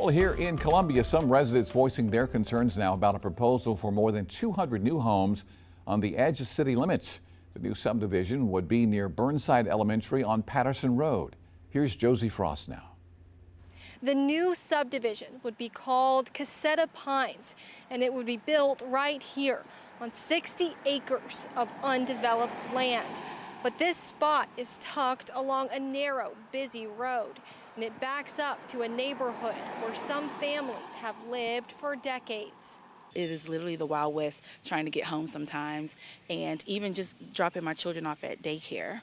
Well, here in Columbia, some residents voicing their concerns now about a proposal for more than 200 new homes on the edge of city limits. The new subdivision would be near Burnside Elementary on Patterson Road. Here's Josie Frost now. The new subdivision would be called Caseta Pines, and it would be built right here on 60 acres of undeveloped land. But this spot is tucked along a narrow, busy road, and it backs up to a neighborhood where some families have lived for decades. It is literally the Wild West trying to get home sometimes, and even just dropping my children off at daycare.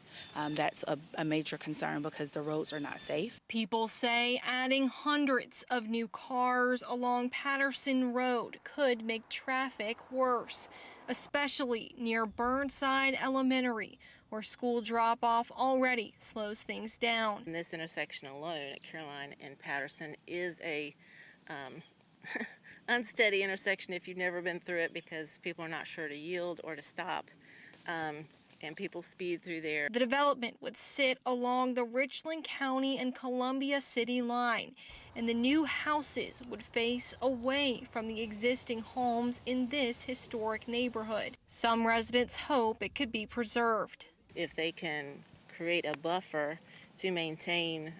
That's a major concern because the roads are not safe. People say adding hundreds of new cars along Patterson Road could make traffic worse, especially near Burnside Elementary, where school drop-off already slows things down. This intersection alone at Caroline and Patterson is a unsteady intersection if you've never been through it, because people are not sure to yield or to stop, and people speed through there. The development would sit along the Richland County and Columbia City line, and the new houses would face away from the existing homes in this historic neighborhood. Some residents hope it could be preserved. If they can create a buffer to maintain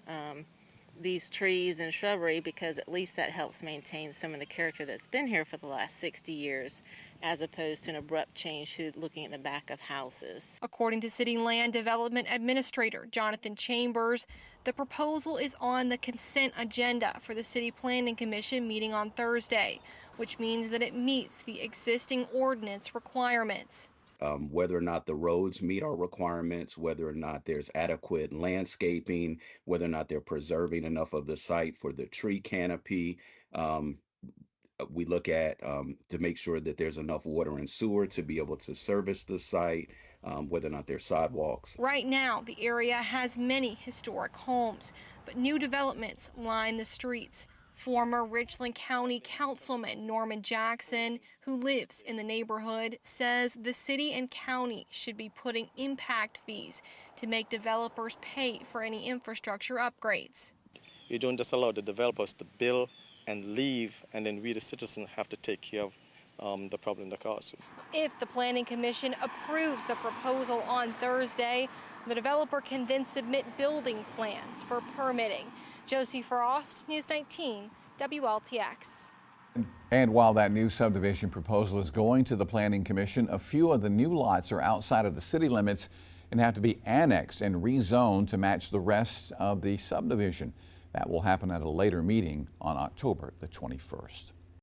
these trees and shrubbery, because at least that helps maintain some of the character that's been here for the last 60 years, as opposed to an abrupt change to looking at the back of houses. According to City Land Development Administrator Jonathan Chambers, the proposal is on the consent agenda for the City Planning Commission meeting on Thursday, which means that it meets the existing ordinance requirements. Whether or not the roads meet our requirements, whether or not there's adequate landscaping, whether or not they're preserving enough of the site for the tree canopy. We look at to make sure that there's enough water and sewer to be able to service the site, whether or not there's sidewalks. Right now, the area has many historic homes, but new developments line the streets. Former Richland County Councilman Norman Jackson, who lives in the neighborhood, says the city and county should be putting impact fees to make developers pay for any infrastructure upgrades. You don't just allow the developers to build and leave, and then we, the citizens, have to take care of the problem that caused it. If the Planning Commission approves the proposal on Thursday, the developer can then submit building plans for permitting. Josie Frost, News 19, WLTX. And while that new subdivision proposal is going to the Planning Commission, a few of the new lots are outside of the city limits and have to be annexed and rezoned to match the rest of the subdivision. That will happen at a later meeting on October the 21st.